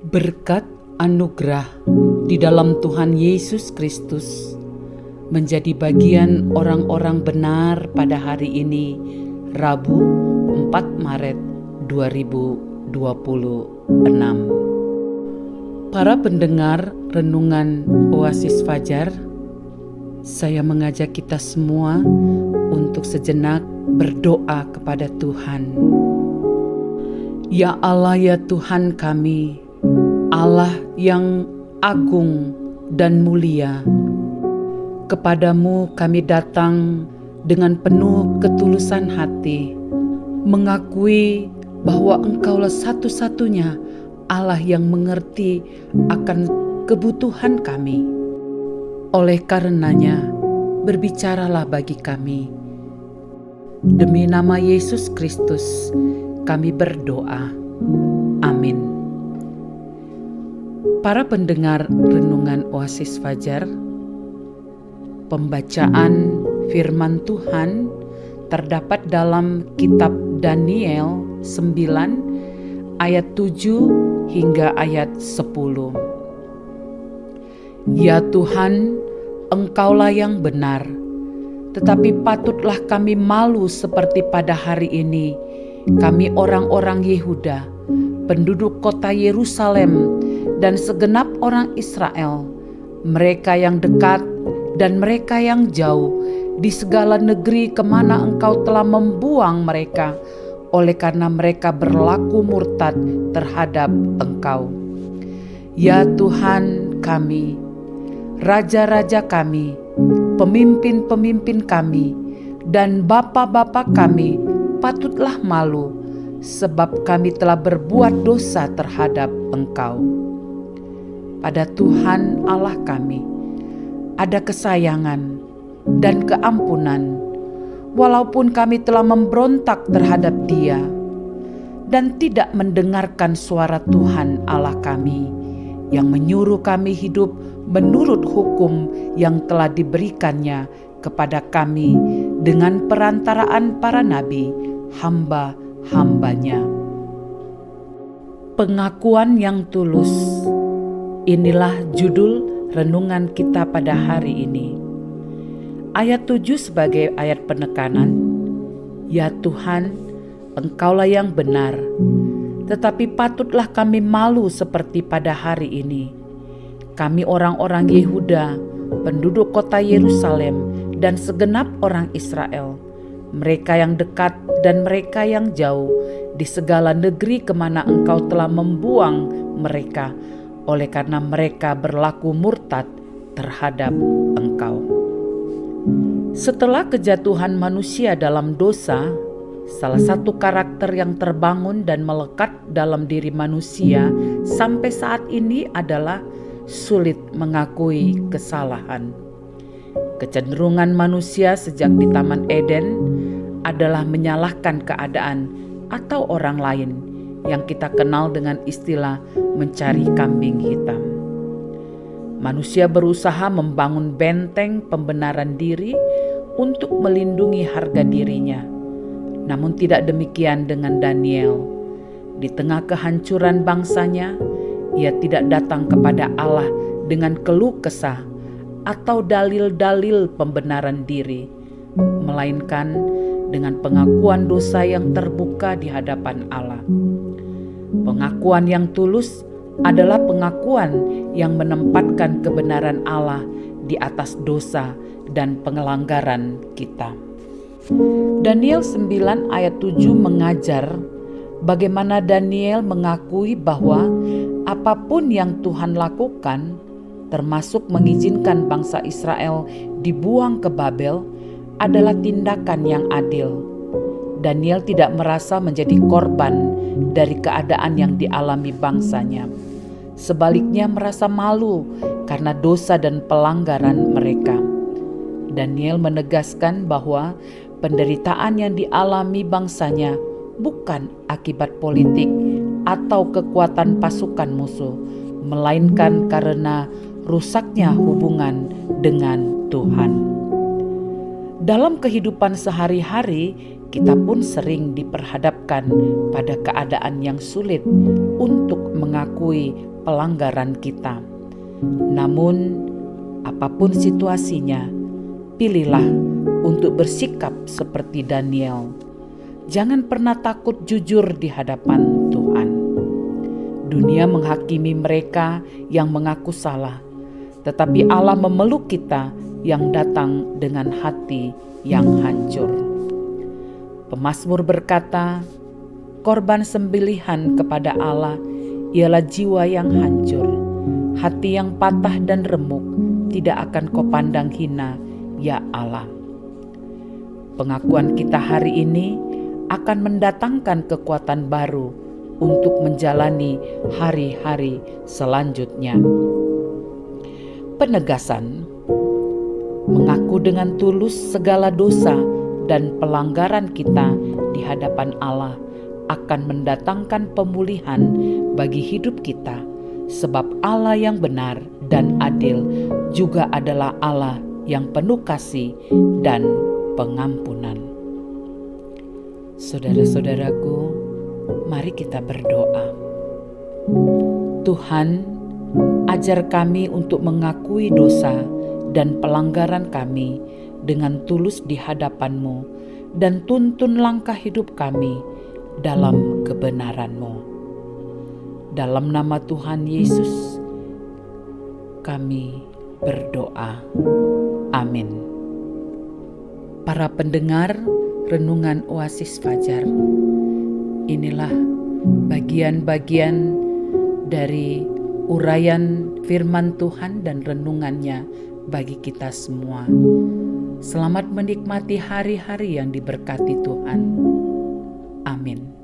Berkat anugerah di dalam Tuhan Yesus Kristus menjadi bagian orang-orang benar pada hari ini, Rabu 4 Maret 2026. Para pendengar renungan Oasis Fajar, saya mengajak kita semua untuk sejenak berdoa kepada Tuhan. Ya Allah, ya Tuhan kami, Allah yang agung dan mulia, kepadamu kami datang dengan penuh ketulusan hati, mengakui bahwa Engkaulah satu-satunya Allah yang mengerti akan kebutuhan kami. Oleh karenanya, berbicaralah bagi kami. Demi nama Yesus Kristus, kami berdoa. Amin. Para pendengar renungan Oasis Fajar, pembacaan firman Tuhan terdapat dalam kitab Daniel 9 ayat 7 hingga ayat 10. Ya Tuhan, Engkaulah yang benar, tetapi patutlah kami malu seperti pada hari ini, kami orang-orang Yehuda, penduduk kota Yerusalem, dan segenap orang Israel, mereka yang dekat dan mereka yang jauh, di segala negeri kemana Engkau telah membuang mereka, oleh karena mereka berlaku murtad terhadap Engkau. Ya Tuhan kami, raja-raja kami, pemimpin-pemimpin kami, dan bapa-bapa kami patutlah malu, sebab kami telah berbuat dosa terhadap Engkau. Pada Tuhan Allah kami ada kesayangan dan keampunan, walaupun kami telah memberontak terhadap Dia dan tidak mendengarkan suara Tuhan Allah kami yang menyuruh kami hidup menurut hukum yang telah diberikannya kepada kami dengan perantaraan para nabi, hamba-hambanya. Pengakuan yang tulus. Inilah judul renungan kita pada hari ini. Ayat 7 sebagai ayat penekanan. Ya Tuhan, Engkaulah yang benar, tetapi patutlah kami malu seperti pada hari ini. Kami orang-orang Yehuda, penduduk kota Yerusalem, dan segenap orang Israel, mereka yang dekat dan mereka yang jauh, di segala negeri kemana Engkau telah membuang mereka, oleh karena mereka berlaku murtad terhadap Engkau. Setelah kejatuhan manusia dalam dosa, salah satu karakter yang terbangun dan melekat dalam diri manusia sampai saat ini adalah sulit mengakui kesalahan. Kecenderungan manusia sejak di Taman Eden adalah menyalahkan keadaan atau orang lain, yang kita kenal dengan istilah mencari kambing hitam. Manusia berusaha membangun benteng pembenaran diri untuk melindungi harga dirinya. Namun tidak demikian dengan Daniel. Di tengah kehancuran bangsanya, ia tidak datang kepada Allah dengan keluh kesah atau dalil-dalil pembenaran diri, melainkan dengan pengakuan dosa yang terbuka di hadapan Allah. Pengakuan yang tulus adalah pengakuan yang menempatkan kebenaran Allah di atas dosa dan pelanggaran kita. Daniel 9 ayat 7 mengajar bagaimana Daniel mengakui bahwa apapun yang Tuhan lakukan, termasuk mengizinkan bangsa Israel dibuang ke Babel, adalah tindakan yang adil. Daniel tidak merasa menjadi korban dari keadaan yang dialami bangsanya. Sebaliknya merasa malu karena dosa dan pelanggaran mereka. Daniel menegaskan bahwa penderitaan yang dialami bangsanya bukan akibat politik atau kekuatan pasukan musuh, melainkan karena rusaknya hubungan dengan Tuhan. Dalam kehidupan sehari-hari, kita pun sering diperhadapkan pada keadaan yang sulit untuk mengakui pelanggaran kita. Namun, apapun situasinya, pilihlah untuk bersikap seperti Daniel. Jangan pernah takut jujur di hadapan Tuhan. Dunia menghakimi mereka yang mengaku salah, tetapi Allah memeluk kita yang datang dengan hati yang hancur. Pemazmur berkata, korban sembelihan kepada Allah ialah jiwa yang hancur, hati yang patah dan remuk, tidak akan kau pandang hina, ya Allah. Pengakuan kita hari ini akan mendatangkan kekuatan baru untuk menjalani hari-hari selanjutnya. Penegasan: mengaku dengan tulus segala dosa dan pelanggaran kita di hadapan Allah akan mendatangkan pemulihan bagi hidup kita, sebab Allah yang benar dan adil juga adalah Allah yang penuh kasih dan pengampunan. Saudara-saudaraku, mari kita berdoa. Tuhan, ajar kami untuk mengakui dosa dan pelanggaran kami dengan tulus di hadapan-Mu, dan tuntun langkah hidup kami dalam kebenaran-Mu. Dalam nama Tuhan Yesus, kami berdoa. Amin. Para pendengar Renungan Oasis Fajar, inilah bagian-bagian dari uraian firman Tuhan dan renungannya bagi kita semua. Selamat menikmati hari-hari yang diberkati Tuhan. Amin.